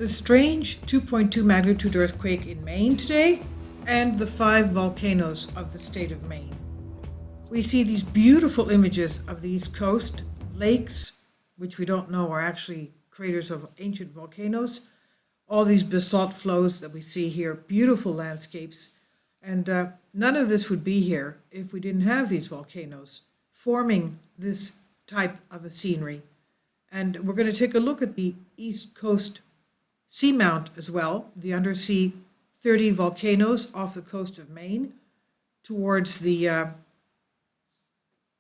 strange 2.2 magnitude earthquake in Maine today, and the 5 volcanoes of the state of Maine. We see these beautiful images of the East Coast, lakes, which we don't know are actually craters of ancient volcanoes, all these basalt flows that we see here, beautiful landscapes, and none of this would be here if we didn't have these volcanoes forming this type of a scenery. And we're going to take a look at the East Coast seamount as well, the undersea 30 volcanoes off the coast of Maine towards the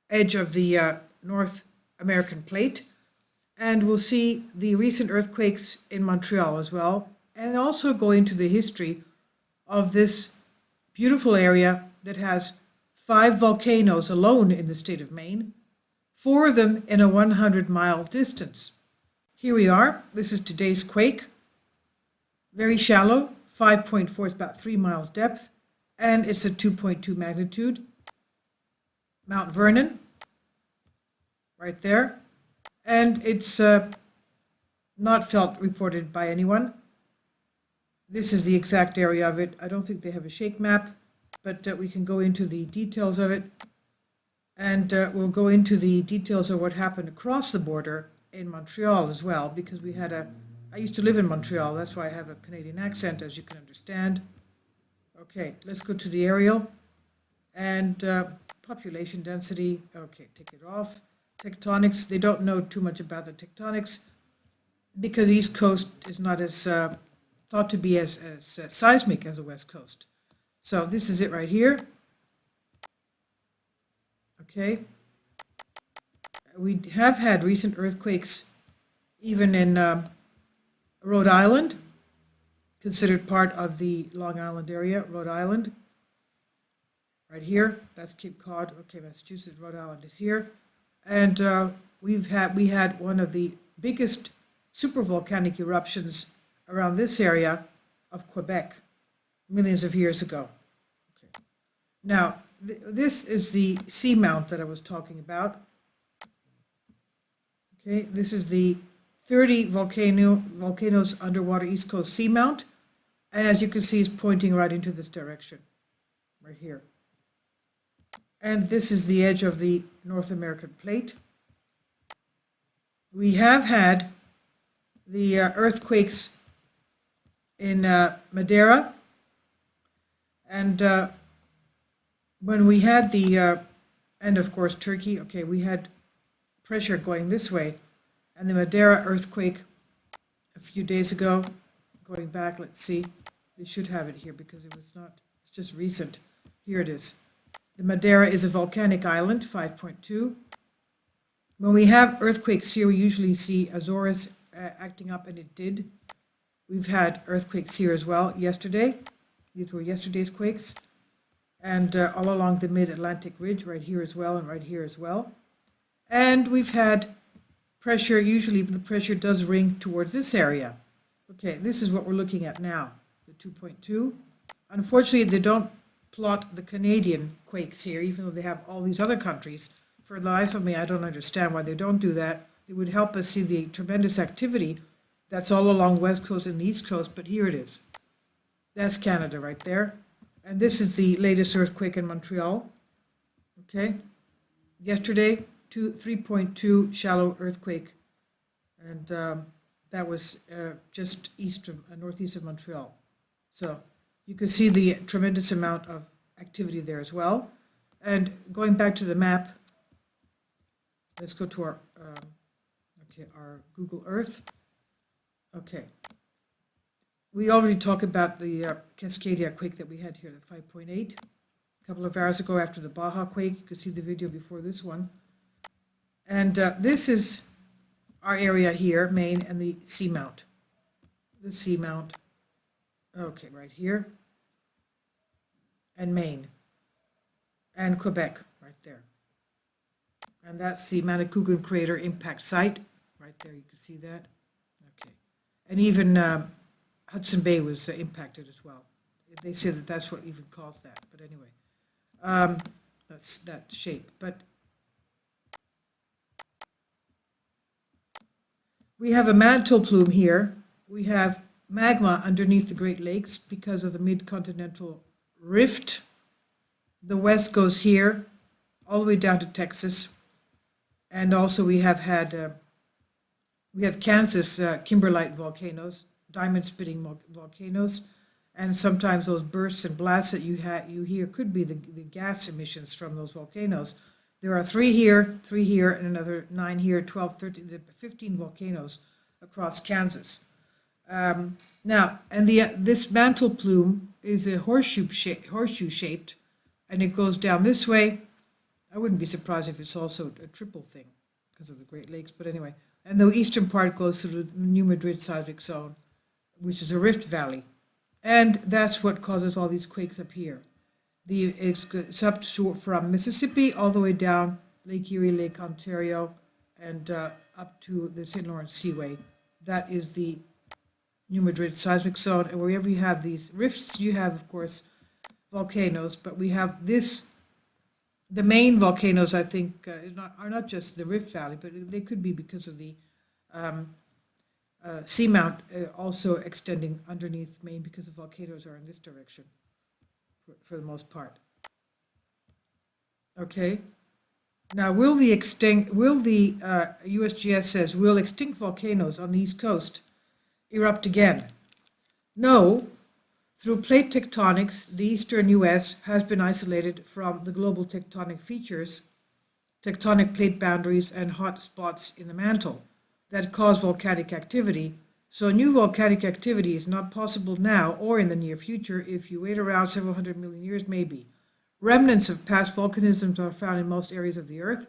edge of the North American plate. And we'll see the recent earthquakes in Montreal as well, and also go into the history of this beautiful area that has 5 volcanoes alone in the state of Maine, 4 of them in a 100-mile distance. Here we are. This is today's quake. Very shallow, 5.4 is about 3 miles depth, and it's a 2.2 magnitude. Mount Vernon, right there. And it's not felt reported by anyone. This is the exact area of it. I don't think they have a shake map, but we can go into the details of it. And we'll go into the details of what happened across the border in Montreal as well, because I used to live in Montreal, that's why I have a Canadian accent, as you can understand. Okay, let's go to the aerial. And population density, okay, take it off. Tectonics, they don't know too much about the tectonics because the East Coast is not as thought to be as seismic as the West Coast. So this is it right here. Okay. We have had recent earthquakes even in Rhode Island, considered part of the Long Island area, Rhode Island. Right here, that's Cape Cod. Okay, Massachusetts, Rhode Island is here. And we had one of the biggest supervolcanic eruptions around this area of Quebec millions of years ago. Okay. Now, this is the seamount that I was talking about. Okay, this is the 30 volcanoes underwater East Coast seamount, and as you can see, it's pointing right into this direction, right here. And this is the edge of the North American plate. We have had the earthquakes in Madeira, and when we had the, and of course Turkey, okay, we had pressure going this way, and the Madeira earthquake a few days ago, going back, let's see, they should have it here because it was not, it's just recent. Here it is. The Madeira is a volcanic island, 5.2. When we have earthquakes here, we usually see Azores acting up, and it did. We've had earthquakes here as well yesterday. These were yesterday's quakes. And all along the mid-Atlantic ridge, right here as well, and right here as well. And we've had pressure, usually the pressure does ring towards this area. Okay, this is what we're looking at now, the 2.2. Unfortunately, they don't plot the Canadian quakes here, even though they have all these other countries. For the life of me, I don't understand why they don't do that. It would help us see the tremendous activity that's all along the West Coast and the East Coast, but here it is. That's Canada right there. And this is the latest earthquake in Montreal. Okay. Yesterday, 3.2 shallow earthquake, and that was just northeast of Montreal. So you can see the tremendous amount of activity there as well. And going back to the map, let's go to our Google Earth. Okay. We already talked about the Cascadia quake that we had here, the 5.8. A couple of hours ago after the Baja quake. You can see the video before this one. And this is our area here, Maine, and the seamount. The seamount. Okay, right here. And Maine. And Quebec, right there. And that's the Manicouagan Crater impact site. Right there, you can see that. Okay. And even Hudson Bay was impacted as well. They say that that's what even caused that. But anyway, that's that shape. But we have a mantle plume here. We have magma underneath the Great Lakes because of the mid-continental rift. The west goes here, all the way down to Texas. And also we have Kansas kimberlite volcanoes, diamond-spitting volcanoes, and sometimes those bursts and blasts that you hear could be the gas emissions from those volcanoes. There are 3 here, and another 9 here, 12, 13, 15 volcanoes across Kansas. Now, and this mantle plume is a horseshoe shaped, and it goes down this way. I wouldn't be surprised if it's also a triple thing because of the Great Lakes, but anyway. And the eastern part goes through the New Madrid seismic zone, which is a rift valley. And that's what causes all these quakes up here. It's up from Mississippi all the way down Lake Erie, Lake Ontario, and up to the St. Lawrence Seaway. That is the New Madrid seismic zone. And wherever you have these rifts, you have, of course, volcanoes. But we have the main volcanoes, I think, are not just the Rift Valley, but they could be because of the seamount also extending underneath Maine because the volcanoes are in this direction for the most part. Okay. Now, USGS says, will extinct volcanoes on the East Coast erupt again? No. Through plate tectonics, the eastern U.S. has been isolated from the global tectonic features, tectonic plate boundaries, and hot spots in the mantle that cause volcanic activity. So new volcanic activity is not possible now or in the near future. If you wait around several 100 million years, maybe. Remnants of past volcanisms are found in most areas of the Earth.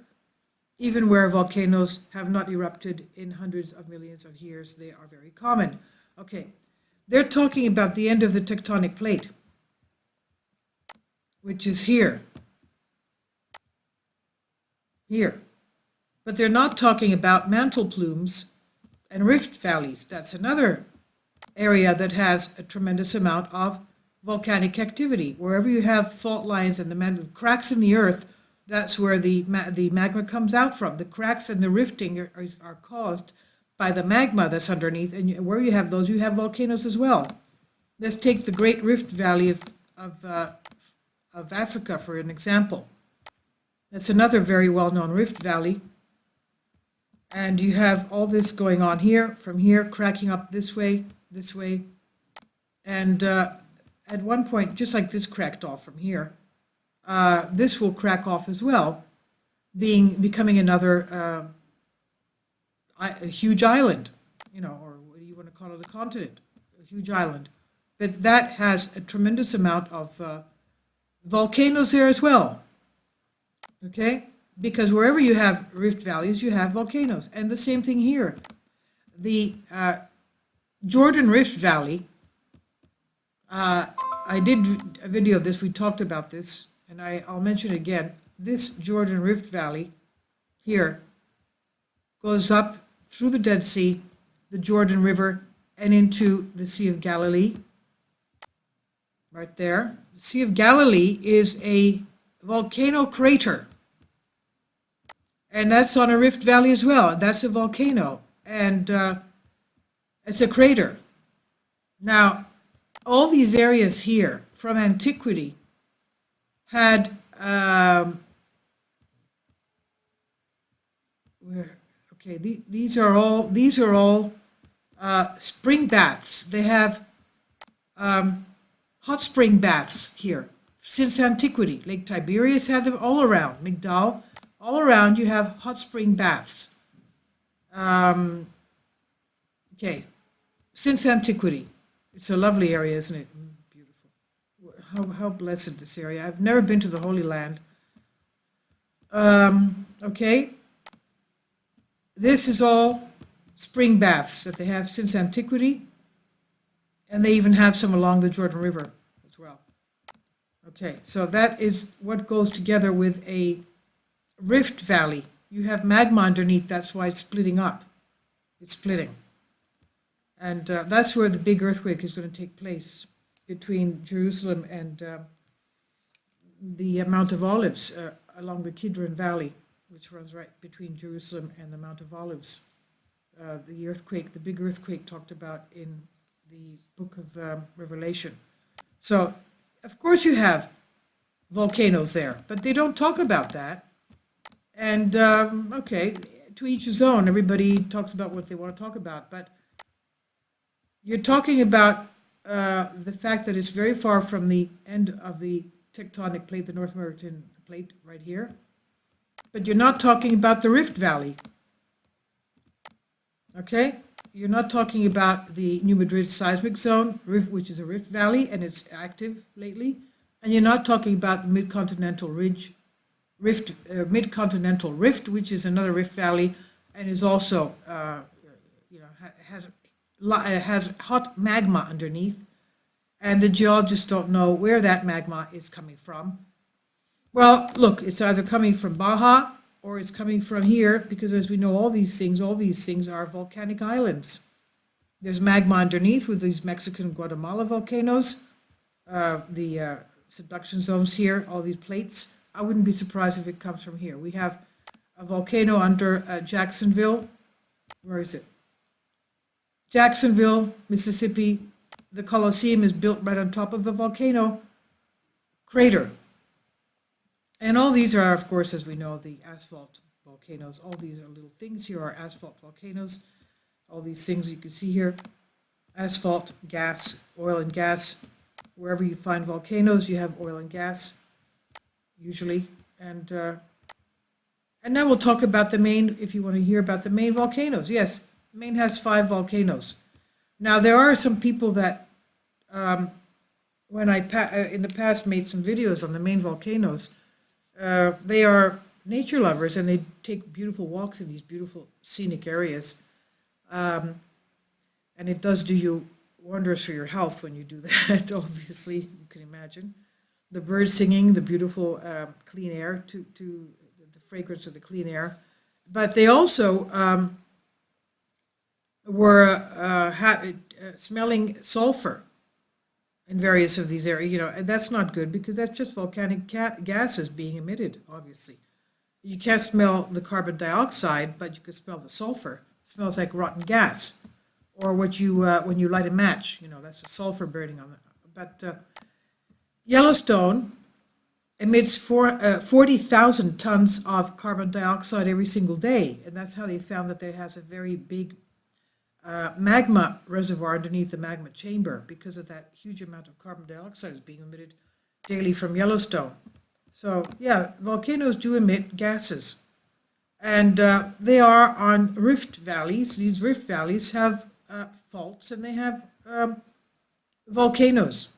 Even where volcanoes have not erupted in hundreds of millions of years, they are very common. Okay. They're talking about the end of the tectonic plate, which is here. Here. But they're not talking about mantle plumes and rift valleys. That's another area that has a tremendous amount of volcanic activity. Wherever you have fault lines and the cracks in the earth, that's where the magma comes out from. The cracks and the rifting are caused by the magma that's underneath, and where you have those, you have volcanoes as well. Let's take the Great Rift Valley of Africa for an example. That's another very well-known rift valley, and you have all this going on here, from here, cracking up this way, and at one point, just like this cracked off from here, this will crack off as well, becoming another a huge island, or what do you want to call it, a continent, a huge island. But that has a tremendous amount of volcanoes there as well, okay? Because wherever you have rift valleys, you have volcanoes. And the same thing here. The Jordan Rift Valley, I did a video of this, we talked about this, and I'll mention it again. This Jordan Rift Valley here goes up through the Dead Sea, the Jordan River, and into the Sea of Galilee. Right there. The Sea of Galilee is a volcano crater. And that's on a rift valley as well. That's a volcano. And it's a crater. Now, all these areas here from antiquity had these are all spring baths. They have hot spring baths here since antiquity. Lake Tiberias had them all around. Migdal, all around you have hot spring baths. Since antiquity. It's a lovely area, isn't it? Beautiful. How blessed this area. I've never been to the Holy Land. This is all spring baths that they have since antiquity, and they even have some along the Jordan River as well. Okay, so that is what goes together with a rift valley. You have magma underneath, that's why it's splitting up. It's splitting. And that's where the big earthquake is going to take place between Jerusalem and the Mount of Olives along the Kidron Valley, which runs right between Jerusalem and the Mount of Olives. The big earthquake talked about in the book of Revelation. So, of course, you have volcanoes there, but they don't talk about that. And, okay, to each his own. Everybody talks about what they want to talk about, but you're talking about the fact that it's very far from the end of the tectonic plate, the North American plate right here. But you're not talking about the Rift Valley. Okay? You're not talking about the New Madrid seismic zone, which is a rift valley, and it's active lately. And you're not talking about the mid-continental mid-continental rift, which is another rift valley, and is also, has hot magma underneath, and the geologists don't know where that magma is coming from. Well, look, it's either coming from Baja or it's coming from here, because as we know, all these things are volcanic islands. There's magma underneath with these Mexican Guatemala volcanoes, the subduction zones here, all these plates. I wouldn't be surprised if it comes from here. We have a volcano under Jacksonville. Where is it? Jacksonville, Mississippi. The Colosseum is built right on top of a volcano crater. And all these are, of course, as we know, the asphalt volcanoes. All these are little things here are asphalt volcanoes. All these things you can see here, asphalt, gas, oil and gas. Wherever you find volcanoes, you have oil and gas, usually. And now we'll talk about the Maine, if you want to hear about the Maine volcanoes. Yes, Maine has 5 volcanoes. Now, there are some people that, when I in the past made some videos on the Maine volcanoes, they are nature lovers and they take beautiful walks in these beautiful scenic areas. And it does do you wonders for your health when you do that, obviously, you can imagine. The birds singing, the beautiful clean air, to the fragrance of the clean air. But they also were smelling sulfur in various of these areas, and that's not good because that's just volcanic gases being emitted, obviously. You can't smell the carbon dioxide, but you can smell the sulfur. It smells like rotten gas. Or what you when you light a match, that's the sulfur burning on it. But Yellowstone emits 40,000 tons of carbon dioxide every single day, and that's how they found that it has a very big magma reservoir underneath the magma chamber because of that huge amount of carbon dioxide is being emitted daily from Yellowstone. So yeah, volcanoes do emit gases, and they are on rift valleys. These rift valleys have faults, and they have volcanoes.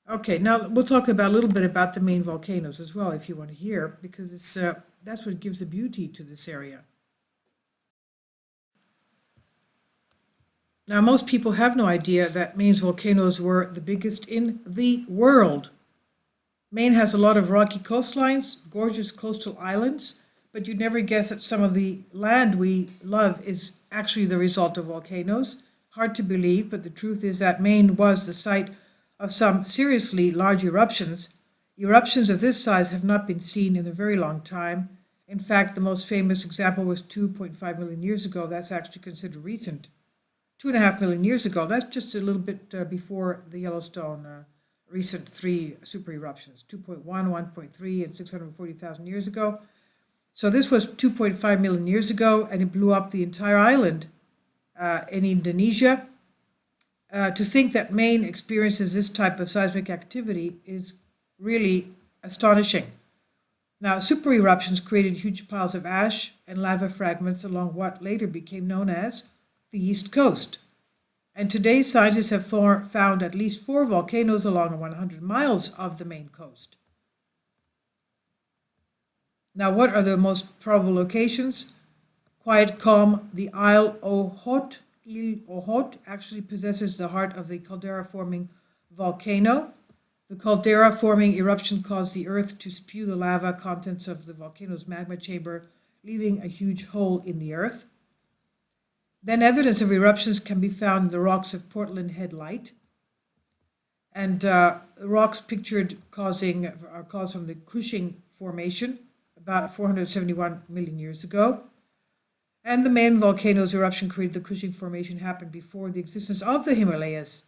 Okay, now we'll talk about a little bit about the Maine volcanoes as well, if you want to hear, because it's that's what gives the beauty to this area. Now, most people have no idea that Maine's volcanoes were the biggest in the world. Maine has a lot of rocky coastlines, gorgeous coastal islands, but you'd never guess that some of the land we love is actually the result of volcanoes. Hard to believe, but the truth is that Maine was the site of some seriously large eruptions. Eruptions of this size have not been seen in a very long time. In fact, the most famous example was 2.5 million years ago. That's actually considered recent. 2.5 million years ago. That's just a little bit before the Yellowstone recent 3 super eruptions, 2.1, 1.3, and 640,000 years ago. So this was 2.5 million years ago, and it blew up the entire island in Indonesia. To think that Maine experiences this type of seismic activity is really astonishing. Now, super eruptions created huge piles of ash and lava fragments along what later became known as the East Coast. And today, scientists have found at least 4 volcanoes along 100 miles of the Maine coast. Now, what are the most probable locations? Quiet, calm, the Isle aux Hautes actually possesses the heart of the caldera-forming volcano. The caldera-forming eruption caused the earth to spew the lava contents of the volcano's magma chamber, leaving a huge hole in the earth. Then evidence of eruptions can be found in the rocks of Portland Head Light. And rocks pictured are caused from the Cushing Formation about 471 million years ago. And the main volcanoes eruption created the Cushing Formation happened before the existence of the Himalayas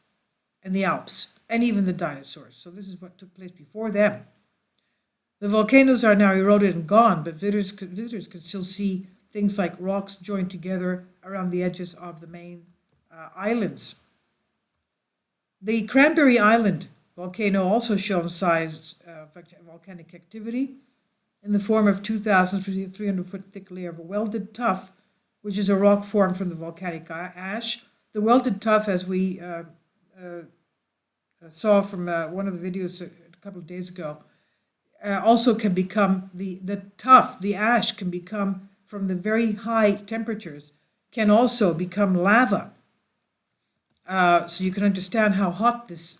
and the Alps, and even the dinosaurs. So this is what took place before them. The volcanoes are now eroded and gone, but visitors can still see things like rocks joined together around the edges of the main islands. The Cranberry Island volcano also shows signs of volcanic activity in the form of 2,300 foot thick layer of welded tuff, which is a rock formed from the volcanic ash. The welded tuff, as we saw from one of the videos a couple of days ago, also can become, the tuff, the ash can become, from the very high temperatures, can also become lava. So you can understand how hot this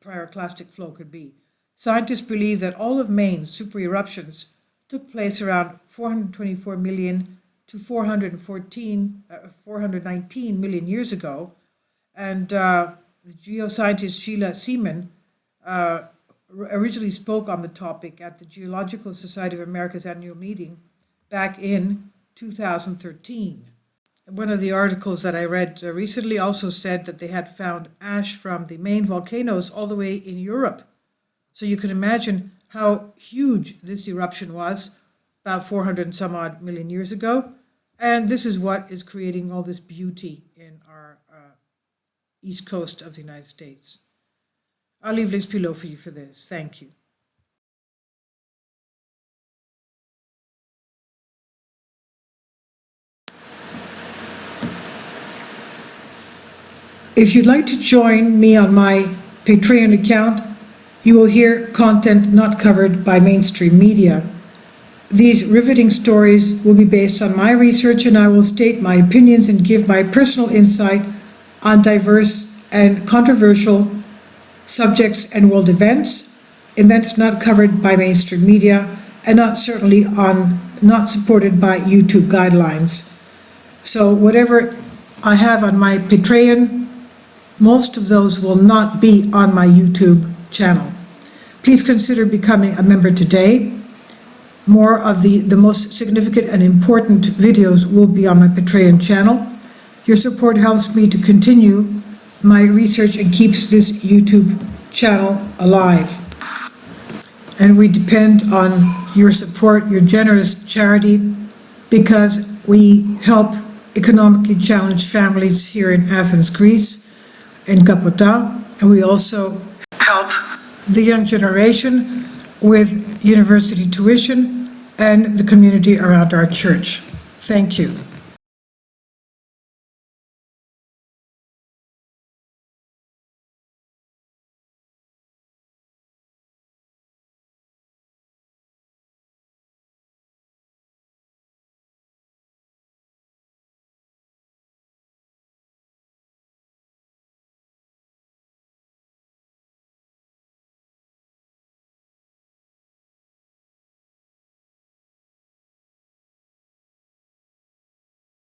pyroclastic flow could be. Scientists believe that all of Maine's super eruptions took place around 424 million to 419 million years ago. And the geoscientist Sheila Seaman originally spoke on the topic at the Geological Society of America's annual meeting back in 2013. One of the articles that I read recently also said that they had found ash from the main volcanoes all the way in Europe. So you can imagine how huge this eruption was about 400 and some odd million years ago. And this is what is creating all this beauty in our east coast of the United States. I'll leave links below for you for this. Thank you. If you'd like to join me on my Patreon account, you will hear content not covered by mainstream media. These riveting stories will be based on my research, and I will state my opinions and give my personal insight on diverse and controversial subjects and world events not covered by mainstream media, and not supported by YouTube guidelines. So whatever I have on my Patreon, most of those will not be on my YouTube channel. Please consider becoming a member today. More of the most significant and important videos will be on my Patreon channel. Your support helps me to continue my research and keeps this YouTube channel alive. And we depend on your support, your generous charity, because we help economically challenged families here in Athens, Greece, in Kapota, and we also help the young generation with university tuition and the community around our church. Thank you.